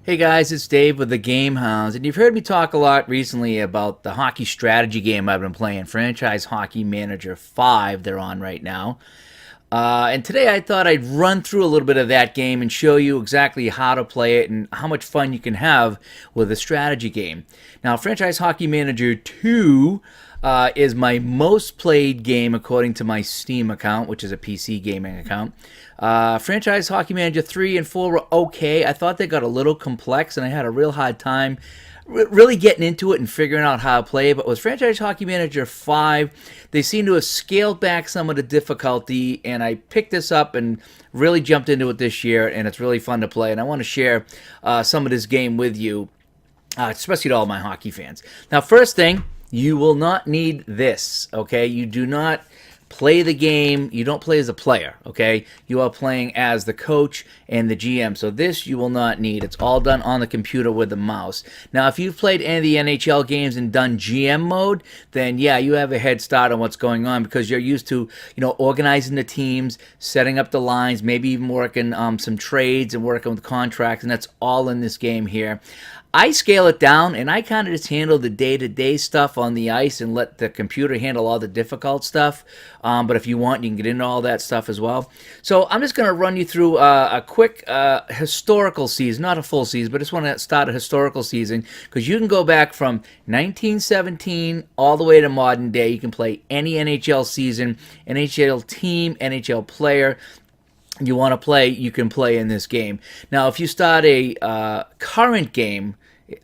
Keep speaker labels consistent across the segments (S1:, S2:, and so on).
S1: Hey guys, it's Dave with the Game Hounds, and you've heard me talk a lot recently about the hockey strategy game I've been playing, Franchise Hockey Manager 5, they're on right now. And today I thought I'd run through a little bit of that game and show you exactly how to play it and how much fun you can have with a strategy game. Now, Franchise Hockey Manager 2 is my most played game according to my Steam account, which is a PC gaming account. Franchise Hockey Manager 3 and 4 were okay. I thought they got a little complex, and I had a real hard time really getting into it and figuring out how to play. But with Franchise Hockey Manager 5, they seem to have scaled back some of the difficulty, and I picked this up and really jumped into it this year, and it's really fun to play. And I want to share some of this game with you, especially to all my hockey fans. Now, first thing, you will not need this, okay? You do not play the game. You don't play as a player, okay? You are playing as the coach and the GM. So this you will not need. It's all done on the computer with the mouse. Now, if you've played any of the NHL games and done GM mode, then yeah, you have a head start on what's going on because you're used to, organizing the teams, setting up the lines, maybe even working some trades and working with contracts, and that's all in this game here. I scale it down, and I kind of just handle the day-to-day stuff on the ice and let the computer handle all the difficult stuff. But if you want, you can get into all that stuff as well. So I'm just going to run you through a quick historical season, not a full season, but I just want to start a historical season because you can go back from 1917 all the way to modern day. You can play any NHL season, NHL team, NHL player you want to play, you can play in this game. Now, if you start a current game,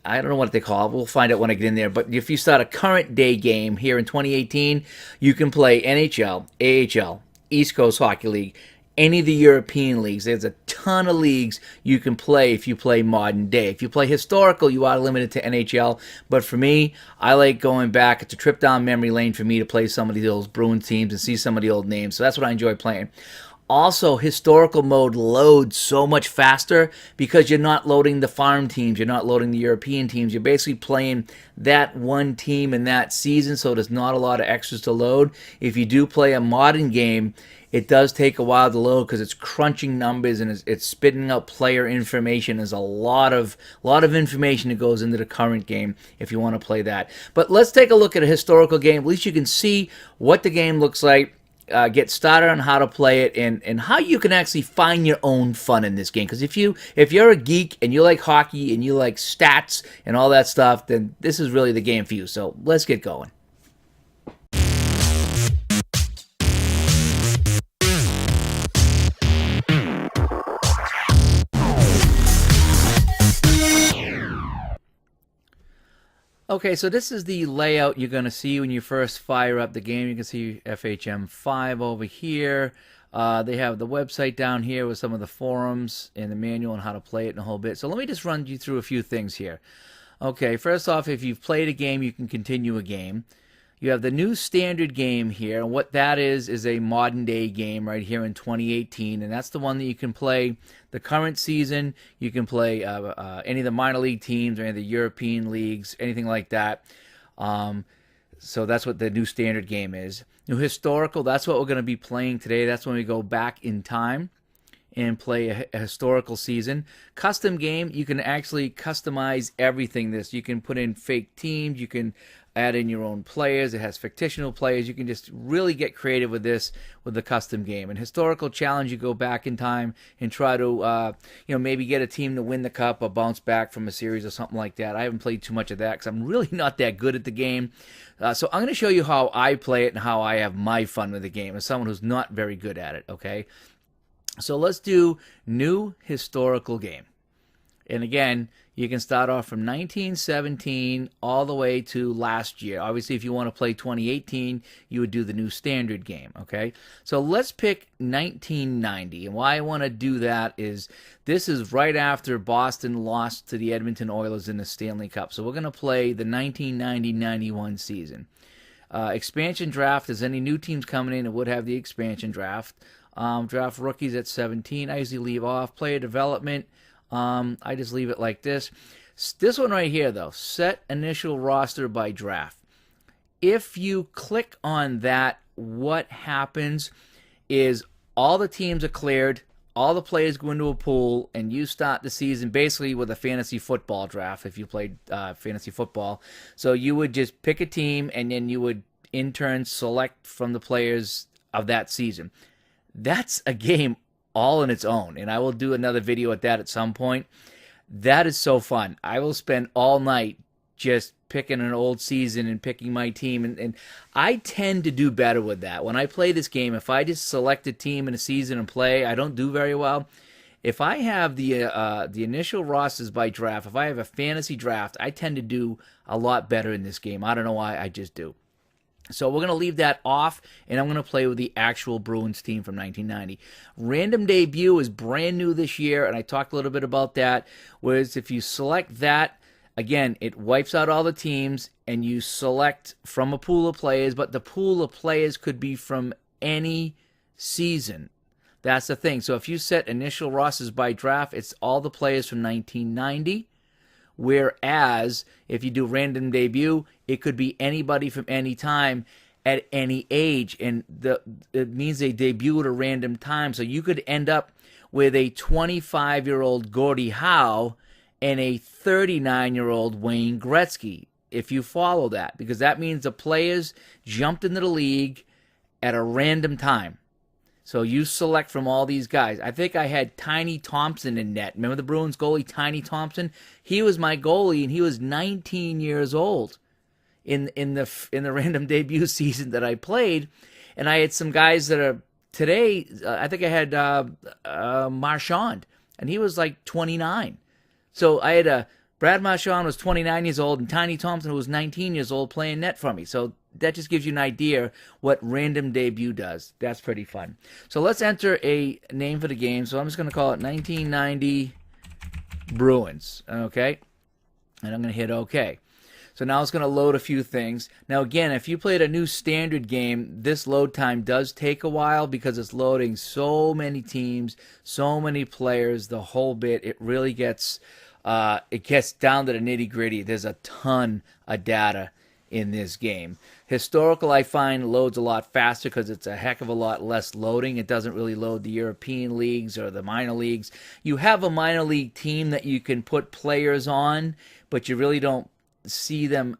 S1: I don't know what they call it. We'll find out when I get in there. But if you start a current day game here in 2018, you can play NHL, AHL, East Coast Hockey League, any of the European leagues. There's a ton of leagues you can play if you play modern day. If you play historical, you are limited to NHL. But for me, I like going back. It's a trip down memory lane for me to play some of the old Bruins teams and see some of the old names. So that's what I enjoy playing. Also, historical mode loads so much faster because you're not loading the farm teams. You're not loading the European teams. You're basically playing that one team in that season, so there's not a lot of extras to load. If you do play a modern game, it does take a while to load because it's crunching numbers and it's spitting out player information. There's a lot of information that goes into the current game if you want to play that. But let's take a look at a historical game. At least you can see what the game looks like. Get started on how to play it and how you can actually find your own fun in this game. Because if you're a geek and you like hockey and you like stats and all that stuff, then this is really the game for you. So let's get going. Okay, so this is the layout you're going to see when you first fire up the game. You can see FHM5 over here. They have the website down here with some of the forums and the manual on how to play it and a whole bit. So let me just run you through a few things here. Okay, first off, if you've played a game, you can continue a game. You have the new standard game here, and what that is a modern day game right here in 2018, and that's the one that you can play the current season. You can play any of the minor league teams or any of the European leagues, anything like that. So that's what the new standard game is. New historical, that's what we're going to be playing today. That's when we go back in time and play a historical season. Custom game, you can actually customize everything. You can put in fake teams, you can add in your own players. It has fictional players. You can just really get creative with this with the custom game. And historical challenge, you go back in time and try to maybe get a team to win the cup or bounce back from a series or something like that. I haven't played too much of that because I'm really not that good at the game. So I'm going to show you how I play it and how I have my fun with the game as someone who's not very good at it, okay? So let's do new historical game. And again, you can start off from 1917 all the way to last year. Obviously, if you want to play 2018, you would do the new standard game, okay? So let's pick 1990. And why I want to do that is this is right after Boston lost to the Edmonton Oilers in the Stanley Cup. So we're going to play the 1990-91 season. Expansion draft, is any new teams coming in, it would have the expansion draft. Draft rookies at 17. I usually leave off. Player development, I just leave it like this. This one right here, though, set initial roster by draft. If you click on that, what happens is all the teams are cleared, all the players go into a pool, and you start the season basically with a fantasy football draft if you played fantasy football. So you would just pick a team, and then you would in turn select from the players of that season. That's a game all in its own, and I will do another video at that at some point. That is so fun. I will spend all night just picking an old season and picking my team, and I tend to do better with that. When I play this game, if I just select a team in a season and play, I don't do very well. If I have the initial rosters by draft, if I have a fantasy draft, I tend to do a lot better in this game. I don't know why, I just do. So we're going to leave that off, and I'm going to play with the actual Bruins team from 1990. Random debut is brand new this year, and I talked a little bit about that, whereas if you select that, again, it wipes out all the teams, and you select from a pool of players, but the pool of players could be from any season. That's the thing. So if you set initial rosters by draft, it's all the players from 1990. Whereas if you do random debut, it could be anybody from any time at any age, and it means they debut at a random time. So you could end up with a 25-year-old Gordie Howe and a 39-year-old Wayne Gretzky if you follow that, because that means the players jumped into the league at a random time. So you select from all these guys. I think I had Tiny Thompson in net. Remember the Bruins goalie, Tiny Thompson? He was my goalie, and he was 19 years old in the random debut season that I played. And I had some guys that are today. I think I had Marchand, and he was like 29. So I had Brad Marchand was 29 years old, and Tiny Thompson was 19 years old playing net for me. So that just gives you an idea what random debut does. That's pretty fun. So let's enter a name for the game. So I'm just going to call it 1990 Bruins. Okay? And I'm going to hit OK. So now it's going to load a few things. Now again, if you played a new standard game, this load time does take a while because it's loading so many teams, so many players, the whole bit. It really gets down to the nitty-gritty. There's a ton of data in this game. Historical, I find, loads a lot faster because it's a heck of a lot less loading. It doesn't really load the European leagues or the minor leagues. You have a minor league team that you can put players on, but you really don't see them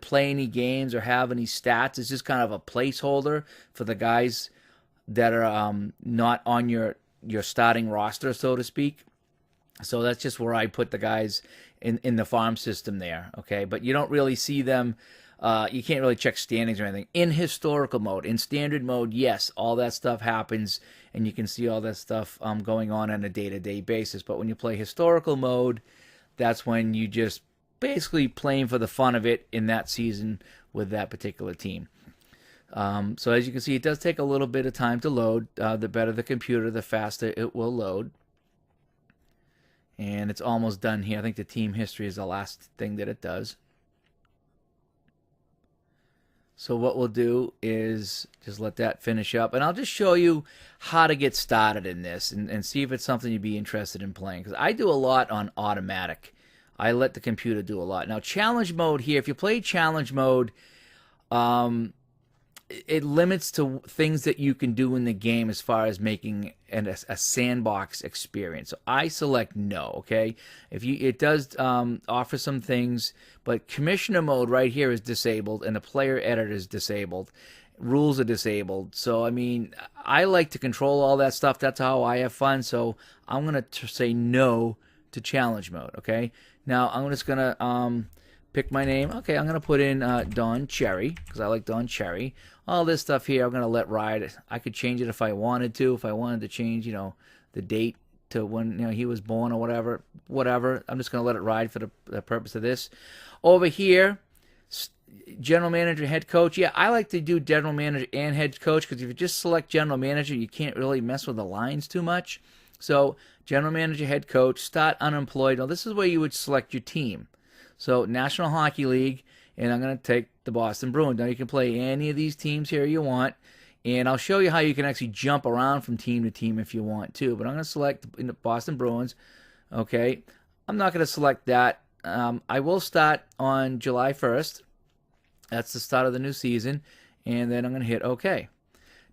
S1: play any games or have any stats. It's just kind of a placeholder for the guys that are not on your starting roster, so to speak. So that's just where I put the guys in the farm system there, okay? But you don't really see them. You can't really check standings or anything. In historical mode, in standard mode, yes, all that stuff happens, and you can see all that stuff going on a day-to-day basis. But when you play historical mode, that's when you just basically playing for the fun of it in that season with that particular team. So as you can see, it does take a little bit of time to load. The better the computer, the faster it will load. And it's almost done here. I think the team history is the last thing that it does. So what we'll do is just let that finish up. And I'll just show you how to get started in this and see if it's something you'd be interested in playing. Because I do a lot on automatic. I let the computer do a lot. Now, challenge mode here, if you play challenge mode, it limits to things that you can do in the game as far as making a sandbox experience. So I select no, okay? It does offer some things, but commissioner mode right here is disabled, and the player editor is disabled. Rules are disabled. So, I mean, I like to control all that stuff. That's how I have fun. So I'm going to say no to challenge mode, okay? Now, I'm just going to pick my name. Okay, I'm going to put in Don Cherry, because I like Don Cherry. All this stuff here, I'm going to let ride. I could change it if I wanted to. If I wanted to change, the date to when he was born or whatever. I'm just going to let it ride for the purpose of this. Over here, general manager, head coach. Yeah, I like to do general manager and head coach because if you just select general manager, you can't really mess with the lines too much. So general manager, head coach, start unemployed. Now, this is where you would select your team. So National Hockey League, and I'm going to take the Boston Bruins. Now, you can play any of these teams here you want, and I'll show you how you can actually jump around from team to team if you want to. But I'm going to select the Boston Bruins. Okay, I'm not going to select that. I will start on July 1st. That's the start of the new season, and then I'm going to hit OK.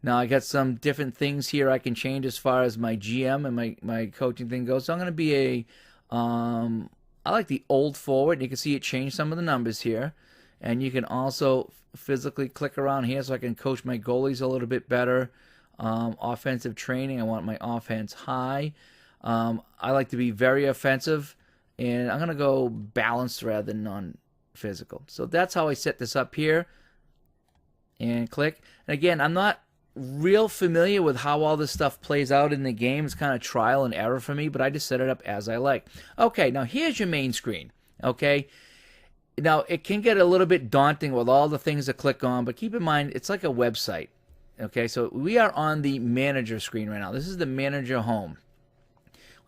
S1: Now I got some different things here I can change as far as my GM and my coaching thing goes. So I'm going to be I like the old forward. You can see it changed some of the numbers here. And you can also physically click around here so I can coach my goalies a little bit better. Offensive training, I want my offense high. I like to be very offensive, and I'm going to go balanced rather than non-physical. So that's how I set this up here. And click. And again, I'm not real familiar with how all this stuff plays out in the game. It's kind of trial and error for me, but I just set it up as I like. Okay, now here's your main screen. Okay, now it can get a little bit daunting with all the things to click on, but keep in mind it's like a website. Okay, so we are on the manager screen right now. This is the manager home.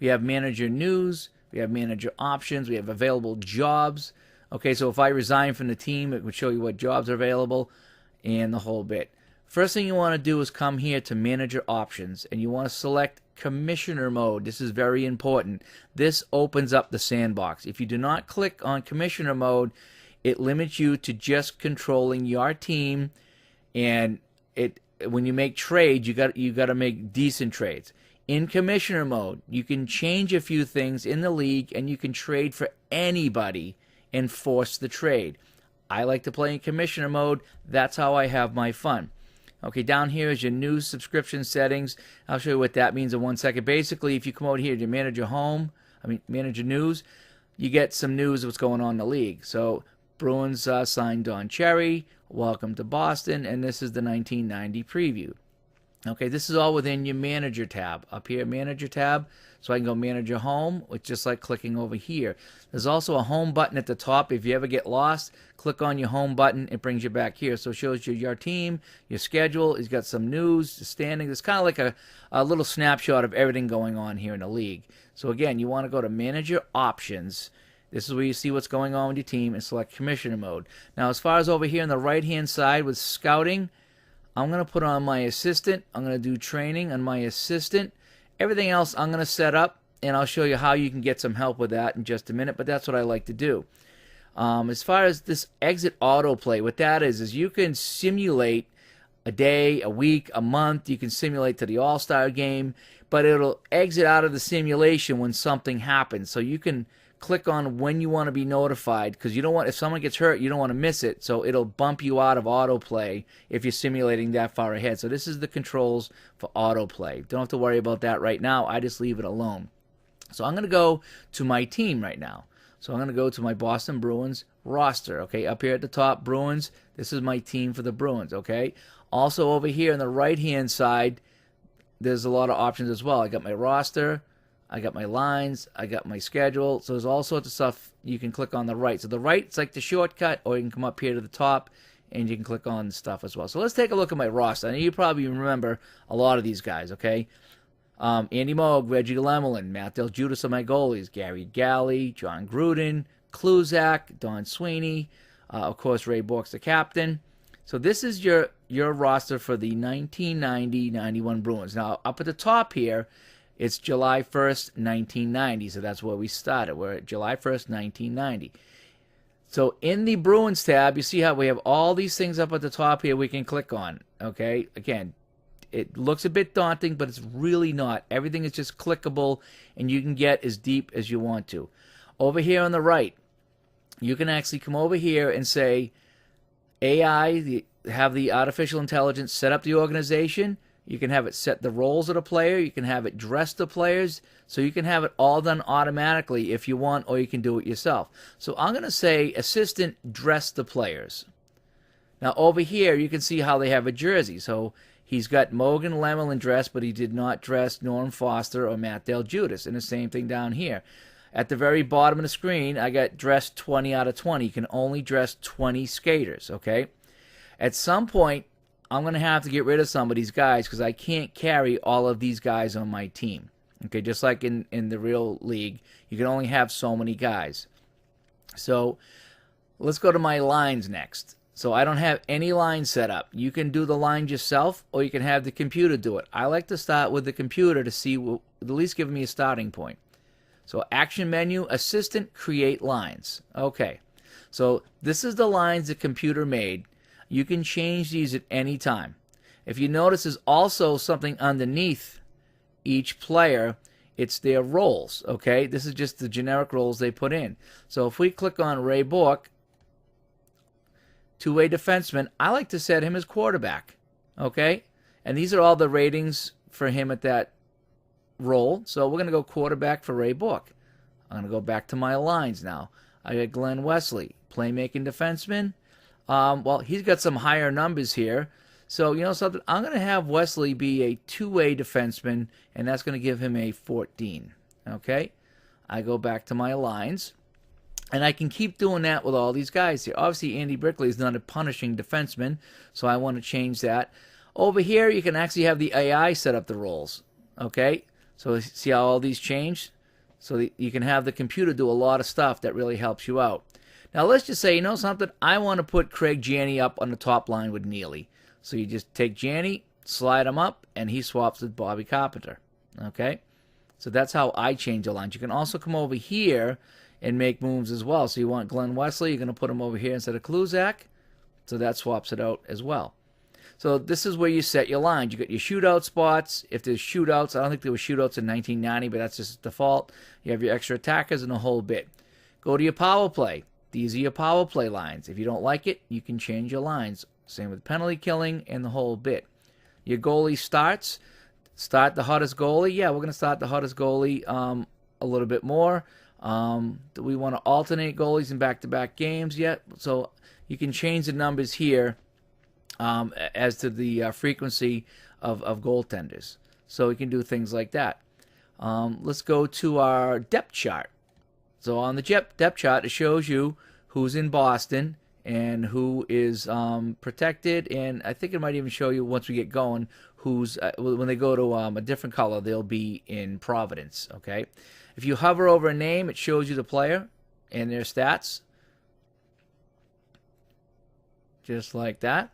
S1: We have manager news, we have manager options, we have available jobs. Okay, so if I resign from the team, it would show you what jobs are available and the whole bit. First thing you want to do is come here to manager options, and you want to select commissioner mode. This is very important. This opens up the sandbox. If you do not click on commissioner mode, it limits you to just controlling your team, and when you make trades, you got to make decent trades. In commissioner mode, you can change a few things in the league, and you can trade for anybody and force the trade. I like to play in commissioner mode. That's how I have my fun. Okay, down here is your news subscription settings. I'll show you what that means in 1 second. Basically, if you come over here to manager manager news, you get some news of what's going on in the league. So Bruins signed Don Cherry, welcome to Boston, and this is the 1990 preview. Okay, this is all within your manager tab. Up here, manager tab, so I can go manager home, which just like clicking over here. There's also a home button at the top. If you ever get lost, click on your home button. It brings you back here. So it shows you your team, your schedule. It's got some news, the standings. It's kind of like a little snapshot of everything going on here in the league. So again, you want to go to manager options. This is where you see what's going on with your team and select commissioner mode. Now, as far as over here on the right-hand side with scouting, I'm going to put on my assistant. I'm going to do training on my assistant. Everything else I'm going to set up, and I'll show you how you can get some help with that in just a minute, but that's what I like to do. As far as this exit autoplay, what that is you can simulate a day, a week, a month. You can simulate to the All-Star game, but it'll exit out of the simulation when something happens. So you can click on when you want to be notified, because you don't want, if someone gets hurt, you don't want to miss it. So it'll bump you out of autoplay if you're simulating that far ahead. So this is the controls for autoplay. Don't have to worry about that right now. I just leave it alone. So I'm going to go to my team right now. So I'm going to go to my Boston Bruins roster. Okay, up here at the top, Bruins. This is my team for the Bruins. Okay. Also over here on the right-hand side, there's a lot of options as well. I got my roster. I got my lines, I got my schedule, so there's all sorts of stuff you can click on the right. So the right, it's like the shortcut, or you can come up here to the top, and you can click on stuff as well. So let's take a look at my roster. I know you probably remember a lot of these guys, okay? Andy Moog, Reggie Lemelin, Matt Del Giudice are my goalies, Gary Galley, John Gruden, Kluzak, Don Sweeney, of course, Ray Bourque's the captain. So this is your roster for the 1990-91 Bruins. Now, up at the top here, it's July 1st, 1990, so that's where we started. We're at July 1st, 1990. So in the Bruins tab, you see how we have all these things up at the top here we can click on, okay? Again, it looks a bit daunting, but it's really not. Everything is just clickable, and you can get as deep as you want to. Over here on the right, you can actually come over here and say, AI, have the artificial intelligence set up the organization. You can have it set the roles of the player. You can have it dress the players. So you can have it all done automatically if you want, or you can do it yourself. So I'm going to say assistant dress the players. Now over here, you can see how they have a jersey. So he's got Morgan Lemelin dressed, but he did not dress Norm Foster or Matt Del Giudice. And the same thing down here. At the very bottom of the screen, I got dressed 20 out of 20. You can only dress 20 skaters, okay? At some point, I'm going to have to get rid of some of these guys because I can't carry all of these guys on my team. Okay, just like in the real league, you can only have so many guys. So let's go to my lines next. So I don't have any lines set up. You can do the lines yourself, or you can have the computer do it. I like to start with the computer to see, at least give me a starting point. So action menu, assistant, create lines. Okay, so this is the lines the computer made. You can change these at any time. If you notice, there's also something underneath each player. It's their roles, okay? This is just the generic roles they put in. So if we click on Ray Bourque, two-way defenseman, I like to set him as quarterback, okay? And these are all the ratings for him at that role. So we're going to go quarterback for Ray Bourque. I'm going to go back to my lines now. I got Glenn Wesley, playmaking defenseman. Well, he's got some higher numbers here. So, you know something? I'm going to have Wesley be a two-way defenseman, and that's going to give him a 14. Okay? I go back to my lines, and I can keep doing that with all these guys here. Obviously, Andy Brickley is not a punishing defenseman, so I want to change that. Over here, you can actually have the AI set up the roles. Okay? So, see how all these change? So you can have the computer do a lot of stuff that really helps you out. Now, let's just say, you know something? I want to put Craig Janney up on the top line with Neely. So you just take Janney, slide him up, and he swaps with Bobby Carpenter. Okay? So that's how I change the lines. You can also come over here and make moves as well. So you want Glenn Wesley, you're going to put him over here instead of Kluzak. So that swaps it out as well. So this is where you set your lines. You got your shootout spots. If there's shootouts, I don't think there were shootouts in 1990, but that's just default. You have your extra attackers and a whole bit. Go to your power play. These are your power play lines. If you don't like it, you can change your lines. Same with penalty killing and the whole bit. Your goalie starts. Start the hottest goalie. Yeah, we're going to start the hottest goalie a little bit more. Do we want to alternate goalies in back-to-back games yet? So you can change the numbers here as to the frequency of goaltenders. So we can do things like that. Let's go to our depth chart. So on the depth chart, it shows you who's in Boston and who is protected, and I think it might even show you once we get going who's when they go to a different color, they'll be in Providence. Okay, if you hover over a name, it shows you the player and their stats, just like that.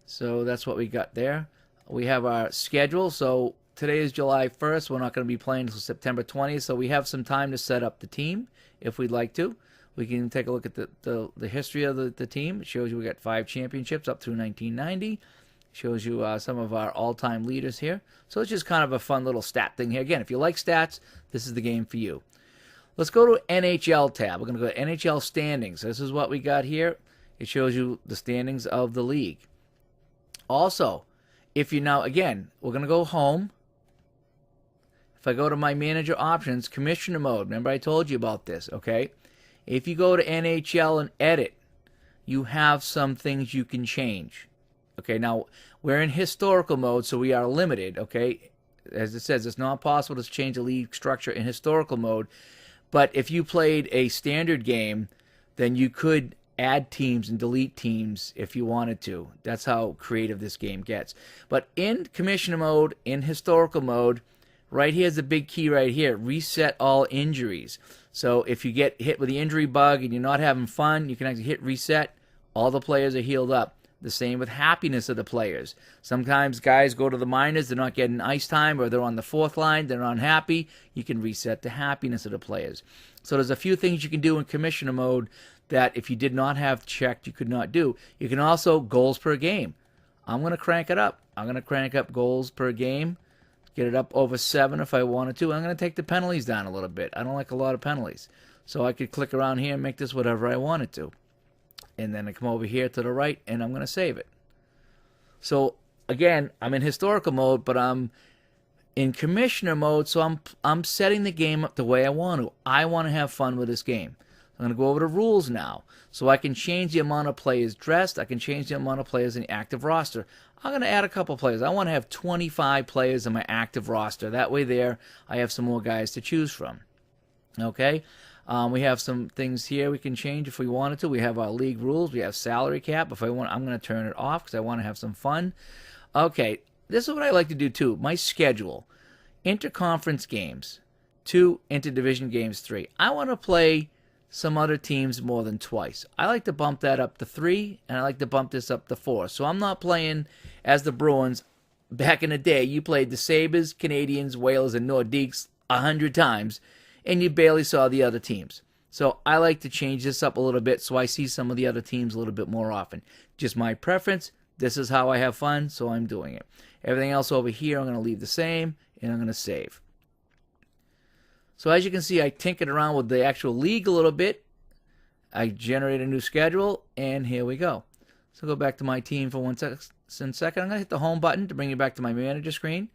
S1: So that's what we got there. We have our schedule. So today is July 1st. We're not going to be playing until September 20th, so we have some time to set up the team if we'd like to. We can take a look at the history of the team. It shows you we got 5 championships up through 1990. It shows you some of our all-time leaders here. So it's just kind of a fun little stat thing here. Again, if you like stats, this is the game for you. Let's go to NHL tab. We're going to go to NHL standings. This is what we got here. It shows you the standings of the league. Also, if you now, again, we're going to go home. If I go to my manager options, commissioner mode, remember I told you about this, okay? If you go to NHL and edit, you have some things you can change. Okay, now we're in historical mode, so we are limited, okay? As it says, it's not possible to change the league structure in historical mode. But if you played a standard game, then you could add teams and delete teams if you wanted to. That's how creative this game gets. But in commissioner mode, in historical mode, right here's the big key right here, reset all injuries. So if you get hit with the injury bug and you're not having fun, you can actually hit reset. All the players are healed up. The same with happiness of the players. Sometimes guys go to the minors, they're not getting ice time, or they're on the 4th line, they're unhappy. You can reset the happiness of the players. So there's a few things you can do in commissioner mode that if you did not have checked, you could not do. You can also goals per game. I'm going to crank it up. I'm going to crank up goals per game. Get it up over 7 if I wanted to. I'm going to take the penalties down a little bit. I don't like a lot of penalties. So I could click around here and make this whatever I wanted to. And then I come over here to the right and I'm going to save it. So again, I'm in historical mode, but I'm in commissioner mode, so I'm setting the game up the way I want to. I want to have fun with this game. I'm going to go over to rules now. So I can change the amount of players dressed. I can change the amount of players in the active roster. I'm going to add a couple players. I want to have 25 players in my active roster. That way there, I have some more guys to choose from. Okay? We have some things here we can change if we wanted to. We have our league rules. We have salary cap. If I want, I'm going to turn it off because I want to have some fun. Okay, this is what I like to do too. My schedule. Interconference games. 2, interdivision games 3. I want to play some other teams more than twice. I like to bump that up to 3, and I like to bump this up to 4. So I'm not playing as the Bruins. Back in the day, you played the Sabres, Canadians, Whalers, and Nordiques 100 times, and you barely saw the other teams. So I like to change this up a little bit so I see some of the other teams a little bit more often. Just my preference. This is how I have fun, so I'm doing it. Everything else over here I'm going to leave the same, and I'm going to save. So as you can see, I tinkered around with the actual league a little bit. I generate a new schedule, and here we go. So go back to my team for one second. I'm going to hit the home button to bring you back to my manager screen.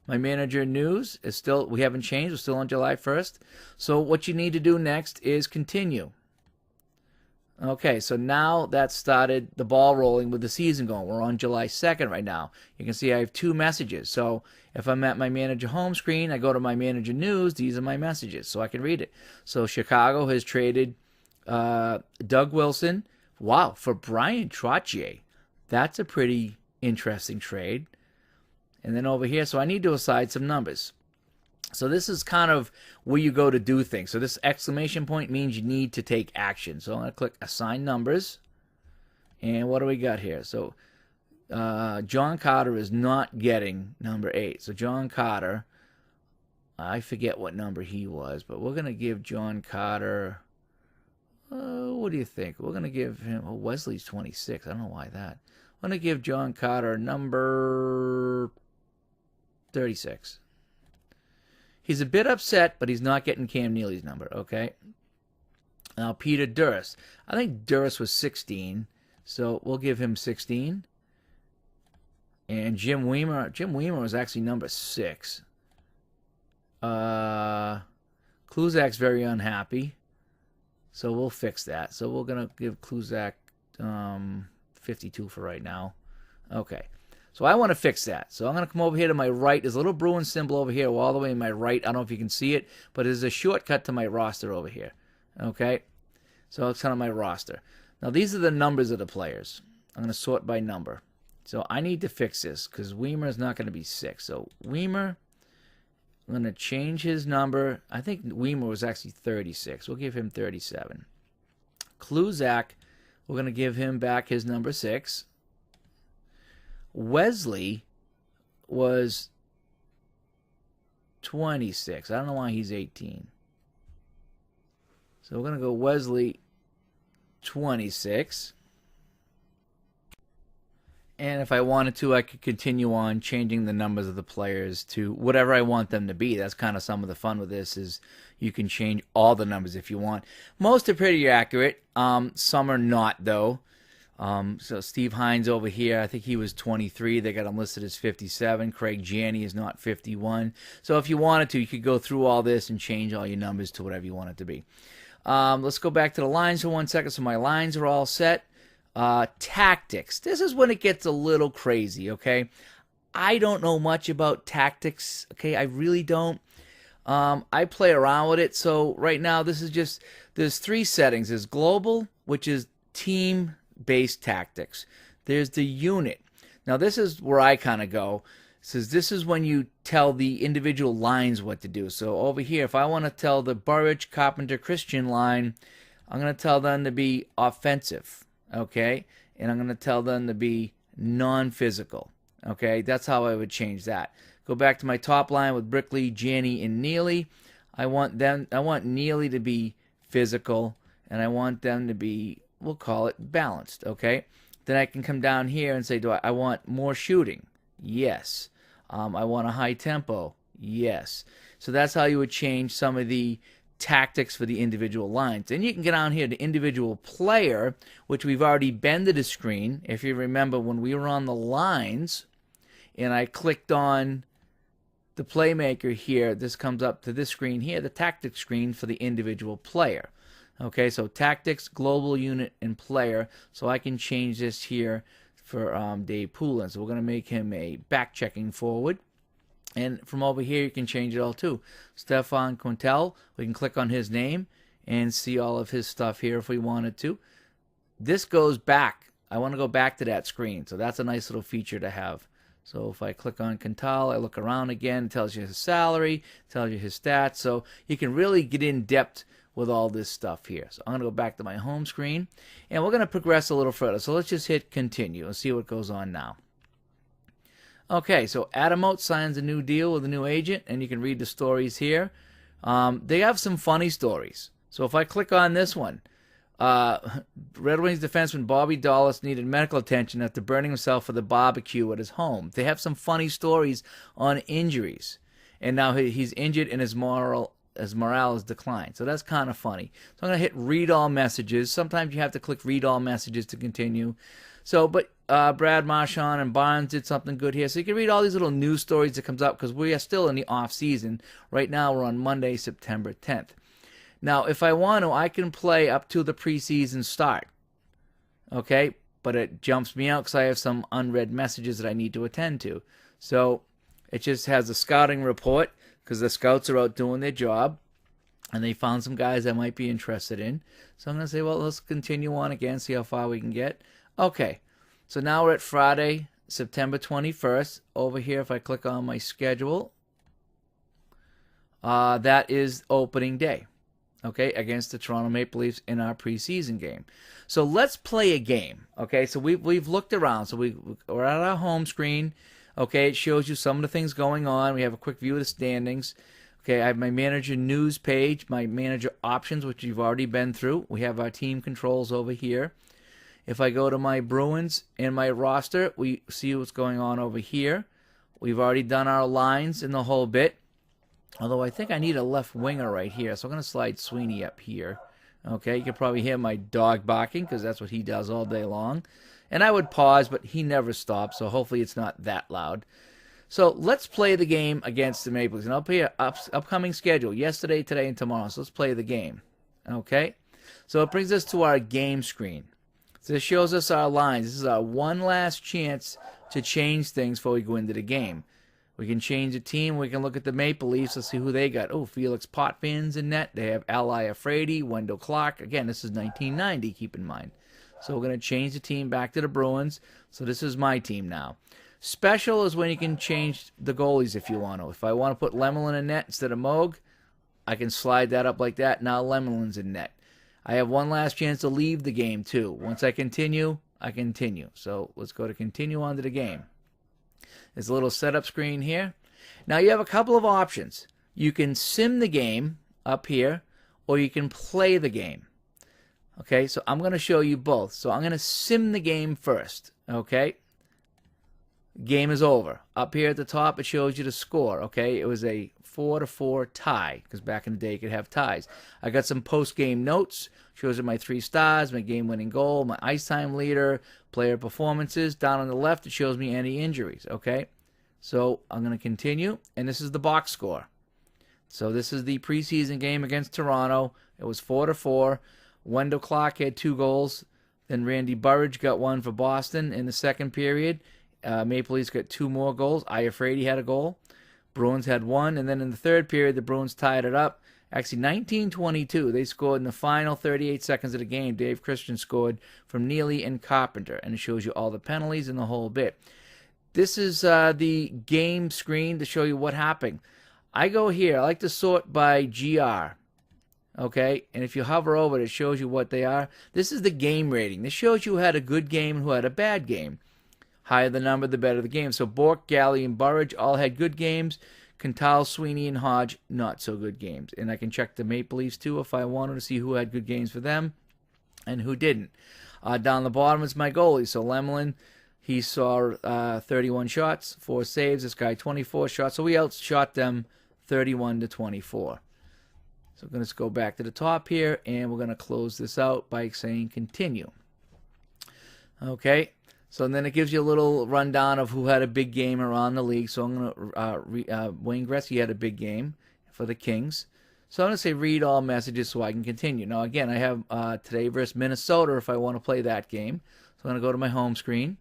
S1: My manager news is still, we haven't changed. We're still on July 1st. So what you need to do next is continue. Okay, so now that started the ball rolling with the season going. We're on July 2nd right now. You can see I have 2 messages. So if I'm at my manager home screen, I go to my manager news. These are my messages, so I can read it. So Chicago has traded Doug Wilson, wow, for Brian Trottier. That's a pretty interesting trade. And then over here, so I need to assign some numbers. So this is kind of where you go to do things. So this exclamation point means you need to take action. So I'm going to click Assign Numbers. And what do we got here? So John Carter is not getting number 8. So John Carter, I forget what number he was, but we're going to give John Carter, what do you think? We're going to give him, Wesley's 26. I don't know why that. I'm going to give John Carter number 36. He's a bit upset, but he's not getting Cam Neely's number, okay? Now, Peter Durst. I think Durst was 16, so we'll give him 16. And Jim Weimer was actually number 6. Kluzak's very unhappy, so we'll fix that. So we're going to give Kluzak 52 for right now. Okay. So I want to fix that. So I'm going to come over here to my right. There's a little Bruin symbol over here all the way in my right. I don't know if you can see it, but there's a shortcut to my roster over here. Okay? So it's kind of my roster. Now these are the numbers of the players. I'm going to sort by number. So I need to fix this because Weimer is not going to be 6. So Weimer, I'm going to change his number. I think Weimer was actually 36. We'll give him 37. Kluzak, we're going to give him back his number 6. Wesley was 26. I don't know why he's 18. So we're going to go Wesley 26. And if I wanted to, I could continue on changing the numbers of the players to whatever I want them to be. That's kind of some of the fun with this is you can change all the numbers if you want. Most are pretty accurate. Some are not, though. So Steve Hines over here, I think he was 23. They got him listed as 57. Craig Janney is not 51. So if you wanted to, you could go through all this and change all your numbers to whatever you want it to be. Let's go back to the lines for 1 second. So my lines are all set. Tactics. This is when it gets a little crazy, okay? I don't know much about tactics, okay? I really don't. I play around with it. So right now, this is just, there's 3 settings. There's global, which is team-based tactics. There's the unit. Now, this is where I kind of go. It says this is when you tell the individual lines what to do. So over here, if I want to tell the Burridge, Carpenter, Christian line, I'm going to tell them to be offensive, okay? And I'm going to tell them to be non-physical, okay? That's how I would change that. Go back to my top line with Brickley, Janney, and Neely. I want Neely to be physical, and I want them to be, we'll call it balanced, okay? Then I can come down here and say, do I want more shooting? Yes. I want a high tempo? Yes. So that's how you would change some of the tactics for the individual lines. Then you can get down here to individual player, which we've already been to the screen. If you remember when we were on the lines and I clicked on the playmaker here, this comes up to this screen here, the tactics screen for the individual player. Okay, so tactics, global unit, and player. So I can change this here for Dave Poulin. So we're going to make him a back-checking forward. And from over here, you can change it all too. Stefan Quintel, we can click on his name and see all of his stuff here if we wanted to. This goes back. I want to go back to that screen. So that's a nice little feature to have. So if I click on Quintal, I look around again, it tells you his salary, tells you his stats. So you can really get in depth with all this stuff here. So I'm going to go back to my home screen, and we're going to progress a little further. So let's just hit continue and see what goes on now. Okay, so Adamote signs a new deal with a new agent, and you can read the stories here. They have some funny stories. So if I click on this one, Uh, Red Wings defenseman Bobby Dallas needed medical attention after burning himself for the barbecue at his home. They have some funny stories on injuries, and now he's injured and his morale has declined. So that's kind of funny. So I'm gonna hit read all messages. Sometimes you have to click read all messages to continue. So, but Brad Marchand and Barnes did something good here. So you can read all these little news stories that comes up because we are still in the off season. Right now we're on Monday, September 10th. Now, if I want to, I can play up to the preseason start. Okay? But it jumps me out because I have some unread messages that I need to attend to. So it just has a scouting report because the scouts are out doing their job. And they found some guys I might be interested in. So I'm going to say, well, let's continue on again, see how far we can get. Okay. So now we're at Friday, September 21st. Over here, if I click on my schedule, that is opening day. Okay, against the Toronto Maple Leafs in our preseason game. So let's play a game. Okay, so we've looked around. So we're at our home screen. Okay, it shows you some of the things going on. We have a quick view of the standings. Okay, I have my manager news page, my manager options, which you've already been through. We have our team controls over here. If I go to my Bruins and my roster, we see what's going on over here. We've already done our lines in the whole bit. Although I think I need a left winger right here. So I'm going to slide Sweeney up here. Okay, you can probably hear my dog barking because that's what he does all day long. And I would pause, but he never stops. So hopefully it's not that loud. So let's play the game against the Maple Leafs. And up here, upcoming schedule. Yesterday, today, and tomorrow. So let's play the game. Okay, so it brings us to our game screen. So this shows us our lines. This is our one last chance to change things before we go into the game. We can change the team. We can look at the Maple Leafs. Let's see who they got. Oh, Felix Potvins in net. They have Ally Afraidy, Wendell Clark. Again, this is 1990, keep in mind. So we're going to change the team back to the Bruins. So this is my team now. Special is when you can change the goalies if you want to. If I want to put Lemelin in net instead of Moog, I can slide that up like that. Now Lemelin's in net. I have one last chance to leave the game, too. Once I continue, I continue. So let's go to continue on to the game. There's a little setup screen here. Now you have a couple of options. You can sim the game up here, or you can play the game. Okay, so I'm going to show you both. So I'm going to sim the game first. Okay, game is over. Up here at the top, it shows you the score. Okay, it was a 4-4 tie, because back in the day you could have ties. I got some post-game notes. Shows you my 3 stars, my game-winning goal, my ice time leader, player performances. Down on the left, it shows me any injuries. Okay, so I'm going to continue, and this is the box score. So this is the preseason game against Toronto. It was 4-4. Wendell Clark had 2 goals. Then Randy Burridge got 1 for Boston in the second period. Maple Leafs got 2 more goals. Iafrady had a goal. Bruins had 1. And then in the third period, the Bruins tied it up. Actually, 19-22. They scored in the final 38 seconds of the game. Dave Christian scored from Neely and Carpenter. And it shows you all the penalties and the whole bit. This is the game screen to show you what happened. I go here. I like to sort by GR. Okay, and if you hover over it, it shows you what they are. This is the game rating. This shows you who had a good game and who had a bad game. Higher the number, the better the game. So Bork, Galley, and Burridge all had good games. Quintal, Sweeney, and Hodge, not so good games. And I can check the Maple Leafs, too, if I wanted to see who had good games for them and who didn't. Down the bottom is my goalie. So Lemelin, he saw 31 shots, 4 saves. This guy, 24 shots. So we outshot them 31-24. So we're going to go back to the top here, and we're going to close this out by saying continue. Okay, so then it gives you a little rundown of who had a big game around the league. So I'm going to, Wayne Gretzky had a big game for the Kings. So I'm going to say read all messages so I can continue. Now, again, I have today versus Minnesota if I want to play that game. So I'm going to go to my home screen.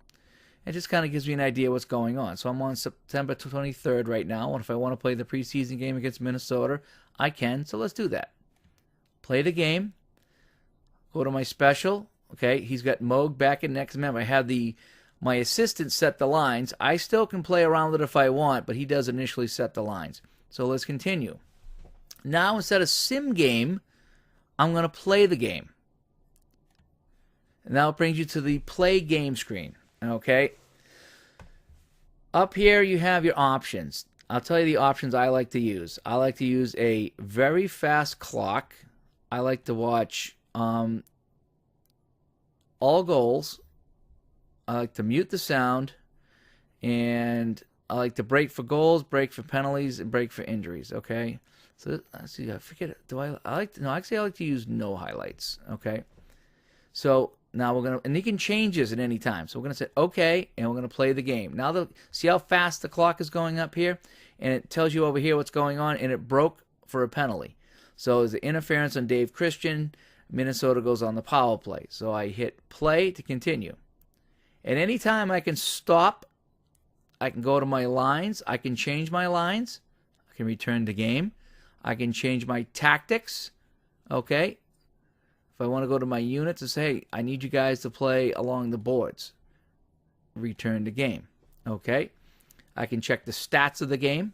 S1: It just kind of gives me an idea what's going on. So I'm on September 23rd right now, and if I want to play the preseason game against Minnesota, I can. So let's do that. Play the game. Go to my special. Okay, he's got Moog back in next. Remember, I have my assistant set the lines. I still can play around with it if I want, but he does initially set the lines. So let's continue. Now, instead of sim game, I'm going to play the game. And now it brings you to the play game screen. Okay. Up here you have your options. I'll tell you the options I like to use. I like to use a very fast clock. I like to watch all goals. I like to mute the sound, and I like to break for goals, break for penalties, and break for injuries. Okay, so let's see. I forget. Do I like to? No, actually, I like to use no highlights. Okay, so now we're gonna, and you can change this at any time. So we're gonna say okay, and we're gonna play the game. Now, see how fast the clock is going up here, and it tells you over here what's going on, and it broke for a penalty. So there's the interference on Dave Christian. Minnesota goes on the power play. So I hit play to continue. At any time I can stop. I can go to my lines. I can change my lines. I can return to game. I can change my tactics. Okay. If I want to go to my units and say, hey, I need you guys to play along the boards. Return to game. Okay. I can check the stats of the game.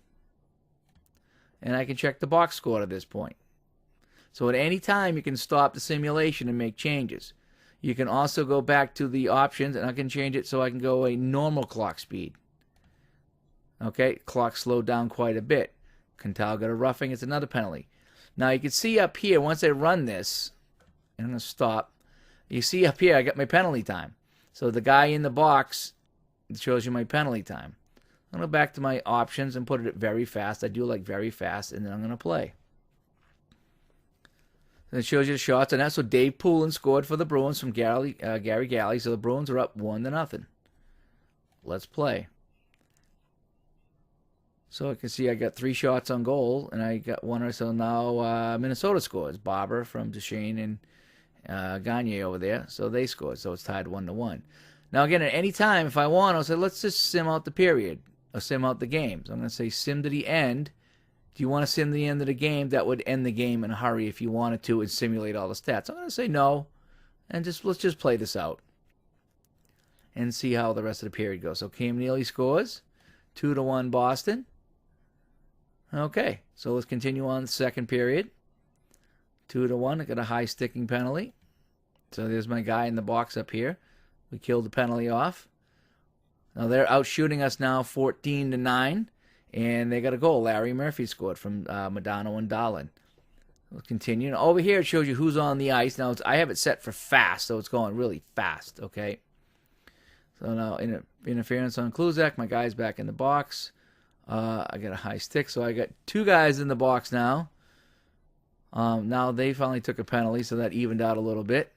S1: And I can check the box score at this point. So at any time you can stop the simulation and make changes. You can also go back to the options, and I can change it so I can go a normal clock speed. Okay, clock slowed down quite a bit. Quintal got a roughing, it's another penalty. Now you can see up here, once I run this, and I'm going to stop, you see up here I got my penalty time. So the guy in the box, it shows you my penalty time. I'm going to go back to my options and put it at very fast. I do like very fast, and then I'm going to play. And it shows you the shots, and that's what Dave Poulin scored for the Bruins from Gary Galley. So the Bruins are up 1-0. Let's play. So I can see I got 3 shots on goal, and I got 1 or so. Now Minnesota scores. Barber from Duchesne and Gagne over there. So they scored. So it's tied 1-1. Now again, at any time, if I want, I'll say, let's just sim out the period, or sim out the game. So I'm going to say sim to the end. Do you want to sim the end of the game? That would end the game in a hurry if you wanted to and simulate all the stats. I'm going to say no, and let's just play this out and see how the rest of the period goes. So Cam Neely scores, 2-1 Boston. Okay, so let's continue on the second period. 2-1. I got a high sticking penalty. So there's my guy in the box up here. We killed the penalty off. Now they're out shooting us now, 14-9. And they got a goal. Larry Murphy scored from Modano and Dahlin. We'll continue. Now, over here, it shows you who's on the ice. Now, I have it set for fast, so it's going really fast, okay? So now, interference on Kluzak. My guy's back in the box. I got a high stick, so I got 2 guys in the box now. Now, they finally took a penalty, so that evened out a little bit.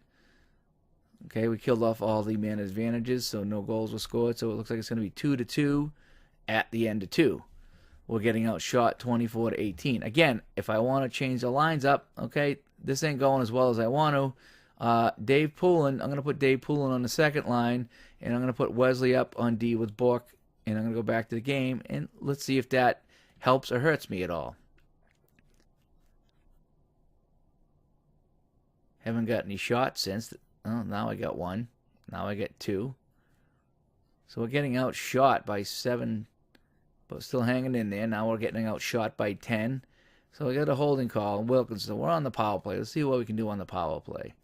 S1: Okay, we killed off all the man advantages, so no goals were scored. So it looks like it's going to be 2-2 at the end of 2. We're getting outshot 24-18. Again, if I want to change the lines up, okay, this ain't going as well as I want to. Dave Poulin, I'm going to put Dave Poulin on the second line, and I'm going to put Wesley up on D with Book, and I'm going to go back to the game, and let's see if that helps or hurts me at all. Haven't got any shots since. Oh, now I got 1. Now I get 2. So we're getting outshot by 7. But still hanging in there. Now we're getting outshot by 10. So we got a holding call. And Wilkinson, we're on the power play. Let's see what we can do on the power play.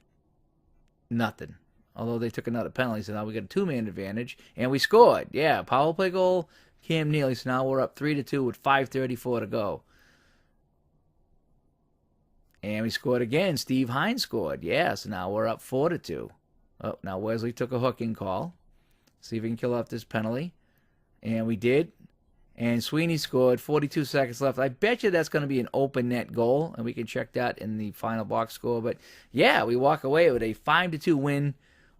S1: Nothing. Although they took another penalty, so now we got a 2-man advantage. And we scored. Yeah, power play goal, Cam Neely. So now we're up 3-2 with 5:34 to go. And we scored again. Steve Hines scored. Yeah, so now we're up 4-2. Oh, now Wesley took a hooking call. See if we can kill off this penalty. And we did. And Sweeney scored, 42 seconds left. I bet you that's going to be an open net goal, and we can check that in the final box score. But, yeah, we walk away with a 5-2 win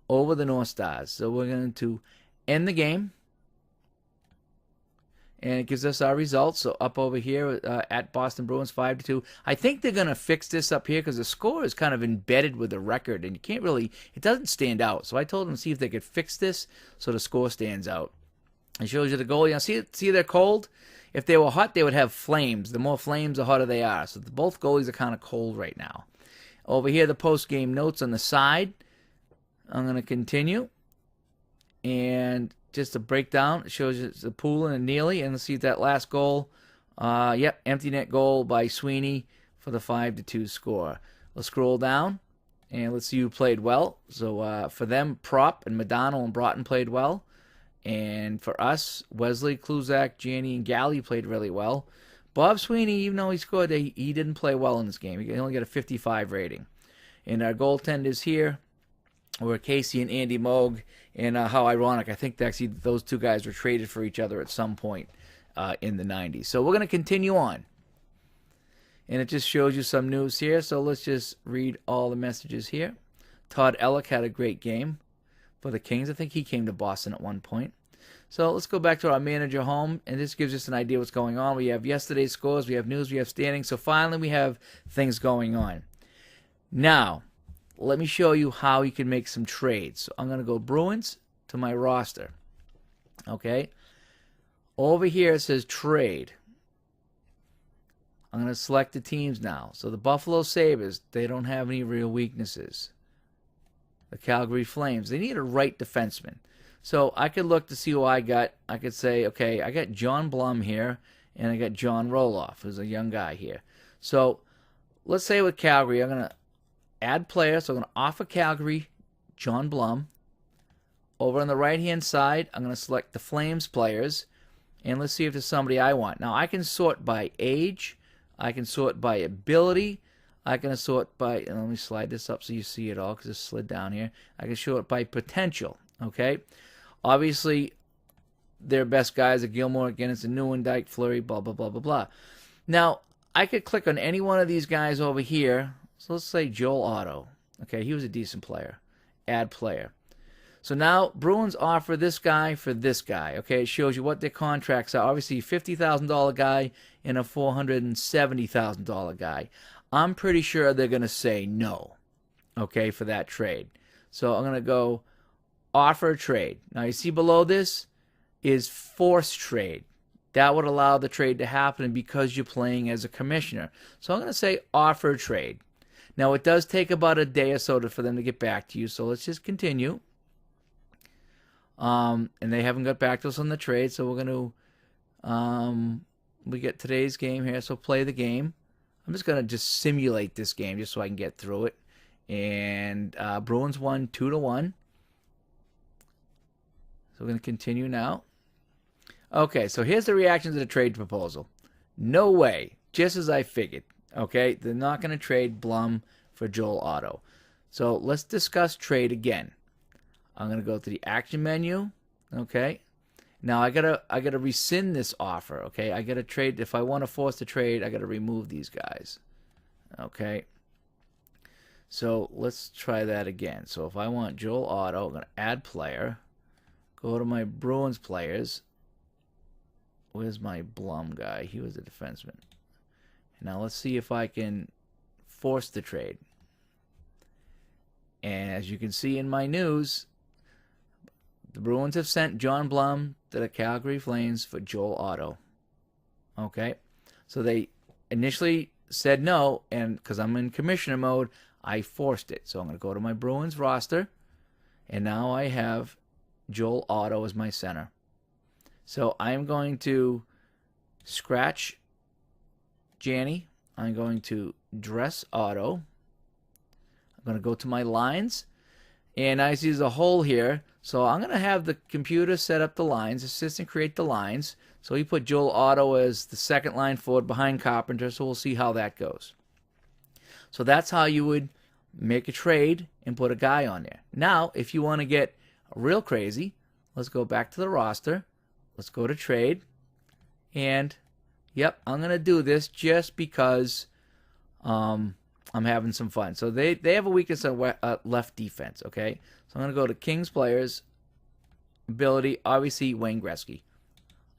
S1: over the North Stars. So we're going to end the game, and it gives us our results. So up over here at Boston Bruins, 5-2. I think they're going to fix this up here because the score is kind of embedded with the record, and you can't really, it doesn't stand out. So I told them to see if they could fix this so the score stands out. It shows you the goal. You know, see they're cold? If they were hot, they would have flames. The more flames, the hotter they are. So both goalies are kind of cold right now. Over here, the post-game notes on the side. I'm going to continue. And just a breakdown. It shows you the Poulin and Neely. And let's see that last goal. Yep, empty net goal by Sweeney for the 5-2 score. Let's scroll down. And let's see who played well. So for them, Prop and Modano and Broughton played well. And for us, Wesley, Kluzak, Janney, and Galley played really well. Bob Sweeney, even though he scored, he didn't play well in this game. He only got a 55 rating. And our goaltenders here, were Casey and Andy Moog, and how ironic. I think actually those two guys were traded for each other at some point in the 90s. So we're going to continue on. And it just shows you some news here. So let's just read all the messages here. Todd Ellick had a great game for the Kings. I think he came to Boston at one point. So let's go back to our manager home, and this gives us an idea what's going on. We have yesterday's scores, we have news, we have standings. So finally we have things going on. Now, let me show you how you can make some trades. So I'm going to go Bruins to my roster. Okay. Over here it says trade. I'm going to select the teams now. So the Buffalo Sabres, they don't have any real weaknesses. The Calgary Flames, they need a right defenseman. So I could look to see who I got. I could say, okay, I got John Blum here, and I got John Roloff, who's a young guy here. So let's say with Calgary, I'm going to add player. So I'm going to offer Calgary John Blum. Over on the right-hand side, I'm going to select the Flames players, and let's see if there's somebody I want. Now, I can sort by age. I can sort by ability. I can sort by, and let me slide this up so you see it all because it slid down here. I can sort by potential, okay? Obviously, their best guys are Gilmore, Guinness, and Newendike, Fleury, blah, blah, blah, blah, blah. Now, I could click on any one of these guys over here. So let's say Joel Otto. Okay, he was a decent player. Add player. So now Bruins offer this guy for this guy. Okay, it shows you what their contracts are. Obviously, $50,000 guy and a $470,000 guy. I'm pretty sure they're going to say no, okay, for that trade. So I'm going to go offer a trade. Now, you see below this is forced trade. That would allow the trade to happen because you're playing as a commissioner. So I'm going to say offer a trade. Now, it does take about a day or so for them to get back to you, so let's just continue. And they haven't got back to us on the trade, so we're going to, we get today's game here, so play the game. I'm just going to just simulate this game just so I can get through it. And Bruins won 2-1. So we're going to continue now. Okay, so here's the reaction to the trade proposal. No way, just as I figured. Okay, they're not going to trade Blum for Joel Otto. So let's discuss trade again. I'm going to go to the action menu. Okay. Now I gotta rescind this offer. Okay. I gotta trade. If I want to force the trade, I gotta remove these guys. Okay. So let's try that again. So if I want Joel Otto, I'm going to add player. Go to my Bruins players. Where's my Blum guy? He was a defenseman. Now let's see if I can force the trade. And as you can see in my news, the Bruins have sent John Blum to the Calgary Flames for Joel Otto. Okay? So they initially said no, and because I'm in commissioner mode, I forced it. So I'm going to go to my Bruins roster, and now I have Joel Otto as my center. So I'm going to scratch Janny. I'm going to dress Otto. I'm going to go to my lines, and I see there's a hole here. So I'm going to have the computer set up the lines, assistant create the lines. So he put Joel Otto as the second line forward behind Carpenter, so we'll see how that goes. So that's how you would make a trade and put a guy on there. Now, if you want to get real crazy, let's go back to the roster. Let's go to trade. And, yep, I'm going to do this just because I'm having some fun. So they have a weakness on left defense, okay? So I'm going to go to Kings players, ability, obviously Wayne Gretzky.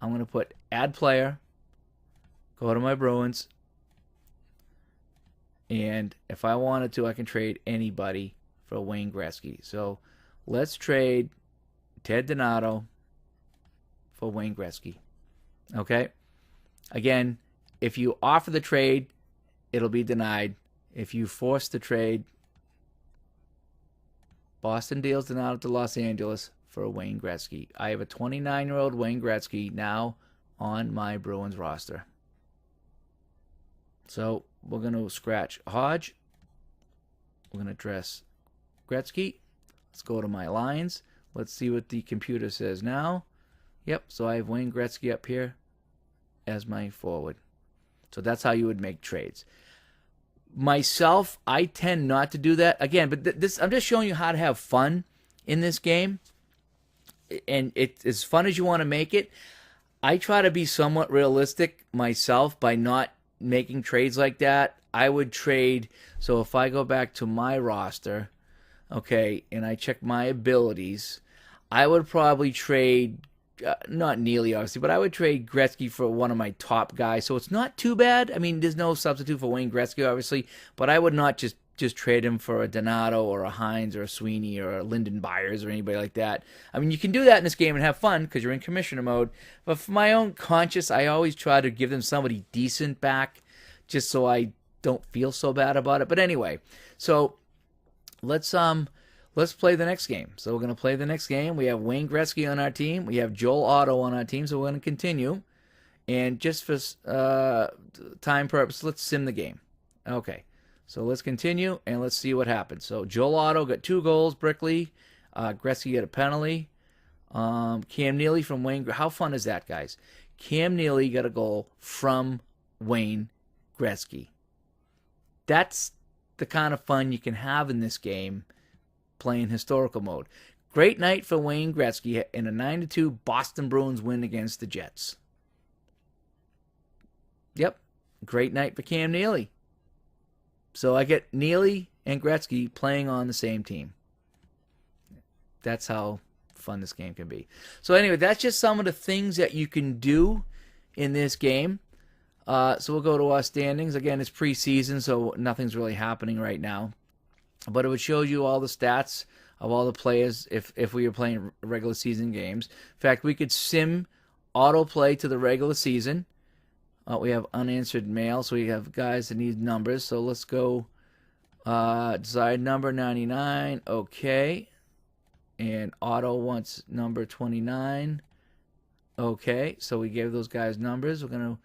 S1: I'm going to put add player, go to my Bruins, and if I wanted to, I can trade anybody for Wayne Gretzky. So let's trade Ted Donato for Wayne Gretzky. Okay? Again, if you offer the trade, it'll be denied. If you force the trade, Boston deals Donato to Los Angeles for Wayne Gretzky. I have a 29-year-old Wayne Gretzky now on my Bruins roster. So we're going to scratch Hodge. We're going to address Gretzky. Let's go to my lines. Let's see what the computer says now. Yep, so I have Wayne Gretzky up here as my forward. So that's how you would make trades. Myself, I tend not to do that again. But this, I'm just showing you how to have fun in this game, and it's as fun as you want to make it. I try to be somewhat realistic myself by not making trades like that. I would trade. So if I go back to my roster, okay, and I check my abilities, I would probably trade, not Neely obviously, but I would trade Gretzky for one of my top guys. So it's not too bad. I mean, there's no substitute for Wayne Gretzky obviously, but I would not just trade him for a Donato or a Hines or a Sweeney or a Lyndon Byers or anybody like that. I mean, you can do that in this game and have fun because you're in commissioner mode. But for my own conscience, I always try to give them somebody decent back just so I don't feel so bad about it. But anyway, so let's play the next game. So we're going to play the next game. We have Wayne Gretzky on our team. We have Joel Otto on our team. So we're going to continue. And just for time purpose, let's sim the game. Okay. So let's continue and let's see what happens. So Joel Otto got 2 goals. Brickley, Gretzky got a penalty. Cam Neely from Wayne. How fun is that, guys? Cam Neely got a goal from Wayne Gretzky. That's the kind of fun you can have in this game playing historical mode. Great night for Wayne Gretzky in a 9-2 Boston Bruins win against the Jets. Yep, great night for Cam Neely. So I get Neely and Gretzky playing on the same team. That's how fun this game can be. So anyway, that's just some of the things that you can do in this game. So we'll go to our standings. Again, it's preseason, so nothing's really happening right now. But it would show you all the stats of all the players if we were playing regular season games. In fact, we could sim autoplay to the regular season. We have unanswered mail, so we have guys that need numbers. So let's go desired number 99. Okay. And Otto wants number 29. Okay. So we gave those guys numbers. We're going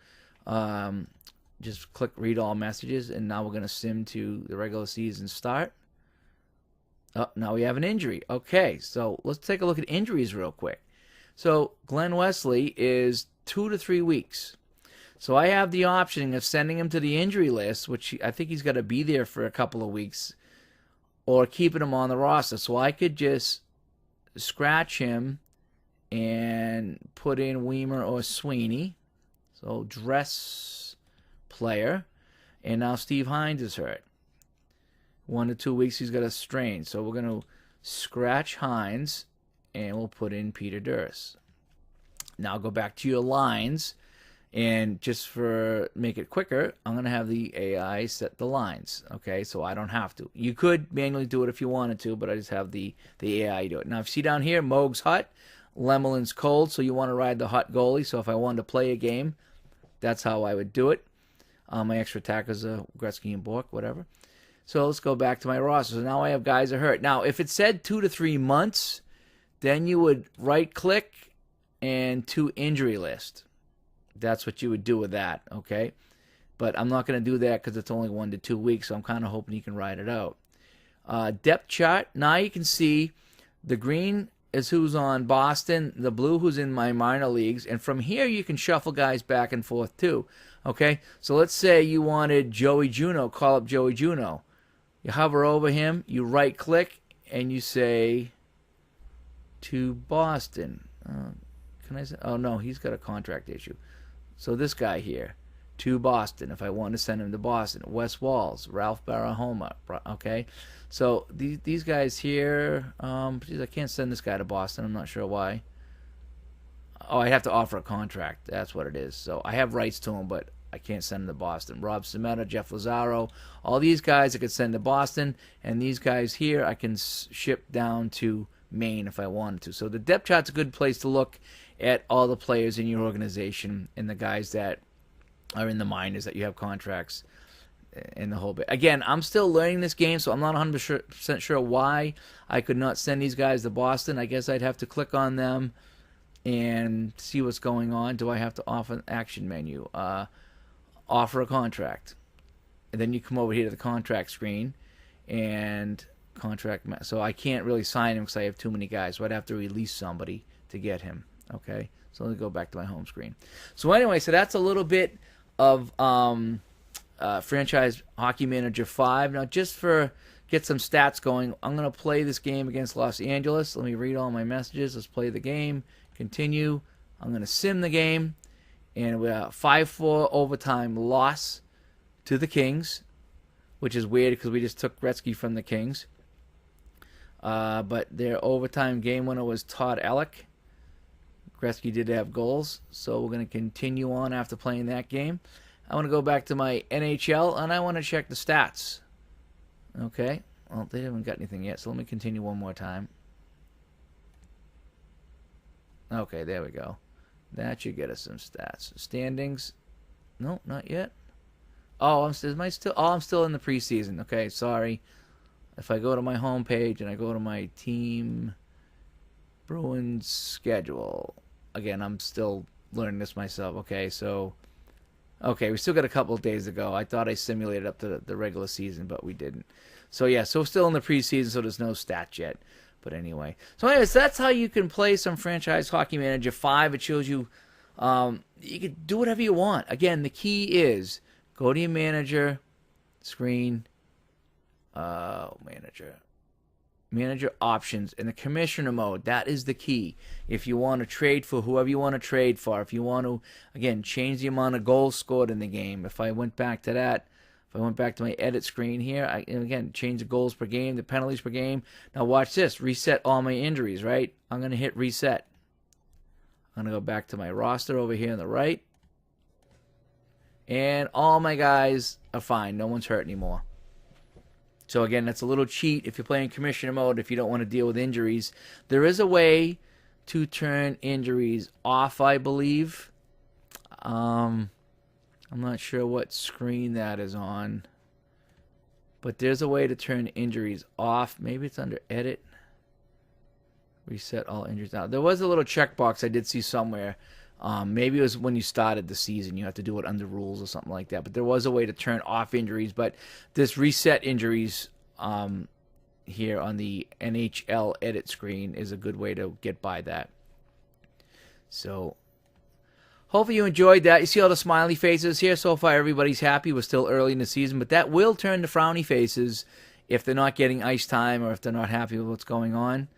S1: to just click read all messages, and now we're going to sim to the regular season start. Oh, now we have an injury. Okay. So let's take a look at injuries real quick. So Glenn Wesley is 2 to 3 weeks. So I have the option of sending him to the injury list, which I think he's got to be there for a couple of weeks, or keeping him on the roster. So I could just scratch him and put in Weimer or Sweeney. So dress player. And now Steve Hines is hurt. 1 to 2 weeks he's got a strain. So we're going to scratch Hines and we'll put in Peter Durst. Now go back to your lines. And just for make it quicker, I'm going to have the AI set the lines. Okay, so I don't have to. You could manually do it if you wanted to, but I just have the AI do it. Now, if you see down here, Moog's hot, Lemelin's cold, so you want to ride the hot goalie. So if I wanted to play a game, that's how I would do it. My extra attackers are Gretzky and Bork, whatever. So let's go back to my roster. So now I have guys that are hurt. Now, if it said 2 to 3 months, then you would right-click and to injury list. That's what you would do with that, okay? But I'm not going to do that because it's only 1 to 2 weeks, so I'm kind of hoping you can ride it out. Depth chart. Now you can see the green is who's on Boston, the blue who's in my minor leagues, and from here you can shuffle guys back and forth too, okay? So let's say you wanted Joey Juneau, call up Joey Juneau. You hover over him, you right-click, and you say to Boston. Can I say? Oh, no, he's got a contract issue. So this guy here, to Boston, if I want to send him to Boston. Wes Walls, Ralph Barahoma, okay? So these guys here, geez, I can't send this guy to Boston. I'm not sure why. Oh, I have to offer a contract. That's what it is. So I have rights to him, but I can't send him to Boston. Rob Cimetta, Jeff Lazaro, all these guys I could send to Boston, and these guys here I can ship down to Maine if I wanted to. So the depth chart's a good place to look at all the players in your organization and the guys that are in the minors that you have contracts in the whole bit. Again, I'm still learning this game, so I'm not 100% sure why I could not send these guys to Boston. I guess I'd have to click on them and see what's going on. Do I have to offer an action menu? Offer a contract. And then you come over here to the contract screen and contract. So I can't really sign him because I have too many guys. So I'd have to release somebody to get him. Okay, so let me go back to my home screen. So anyway, so that's a little bit of Franchise Hockey Manager 5. Now, just for get some stats going, I'm going to play this game against Los Angeles. Let me read all my messages. Let's play the game. Continue. I'm going to sim the game. And we have 5-4 overtime loss to the Kings, which is weird because we just took Gretzky from the Kings. But their overtime game winner was Todd Ellick. Gretzky did have goals, so we're going to continue on after playing that game. I want to go back to my NHL, and I want to check the stats. Okay, well, they haven't got anything yet, so let me continue one more time. Okay, there we go. That should get us some stats. Standings. No, not yet. Oh, I'm still in the preseason. Okay, sorry. If I go to my home page and I go to my team Bruins schedule, again, I'm still learning this myself. Okay, so we still got a couple of days to go. I thought I simulated up to the regular season, but we didn't. So yeah, so still in the preseason, so there's no stats yet. But anyway, so anyways, that's how you can play some Franchise Hockey Manager 5. It shows you you can do whatever you want. Again, the key is go to your manager screen, manager options, in the commissioner mode. That is the key. If you want to trade for whoever you want to trade for, if you want to, again, change the amount of goals scored in the game. If I went back to that, if I went back to my edit screen here, again, change the goals per game, the penalties per game. Now watch this. Reset all my injuries, right? I'm going to hit reset. I'm going to go back to my roster over here on the right. And all my guys are fine. No one's hurt anymore. So again, that's a little cheat if you're playing commissioner mode, if you don't want to deal with injuries. There is a way to turn injuries off, I believe. I'm not sure what screen that is on, but there's a way to turn injuries off. Maybe it's under edit. Reset all injuries out. There was a little checkbox I did see somewhere. Maybe it was when you started the season. You have to do it under rules or something like that. But there was a way to turn off injuries. But this reset injuries here on the NHL edit screen is a good way to get by that. So hopefully you enjoyed that. You see all the smiley faces here. So far, everybody's happy. We're still early in the season. But that will turn to frowny faces if they're not getting ice time or if they're not happy with what's going on.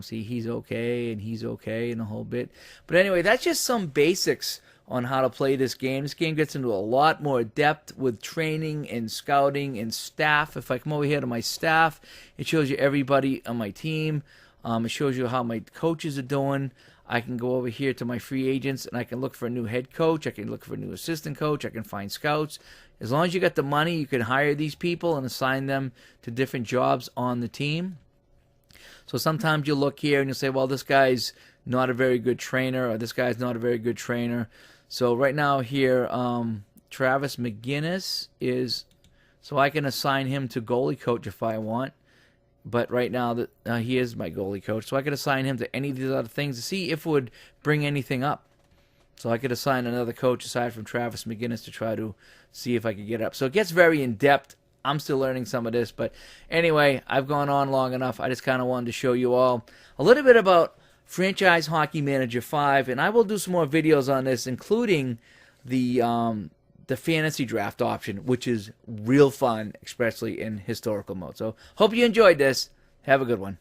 S1: See, he's okay, and he's okay, and a whole bit. But anyway, that's just some basics on how to play this game. This game gets into a lot more depth with training and scouting and staff. If I come over here to my staff, it shows you everybody on my team. It shows you how my coaches are doing. I can go over here to my free agents, and I can look for a new head coach. I can look for a new assistant coach. I can find scouts. As long as you got the money, you can hire these people and assign them to different jobs on the team. So sometimes you look here and you'll say, well, this guy's not a very good trainer, or this guy's not a very good trainer. So right now here, Travis McGinnis is, so I can assign him to goalie coach if I want. But right now, he is my goalie coach. So I could assign him to any of these other things to see if it would bring anything up. So I could assign another coach aside from Travis McGinnis to try to see if I could get up. So it gets very in-depth. I'm still learning some of this. But anyway, I've gone on long enough. I just kind of wanted to show you all a little bit about Franchise Hockey Manager 5. And I will do some more videos on this, including the fantasy draft option, which is real fun, especially in historical mode. So hope you enjoyed this. Have a good one.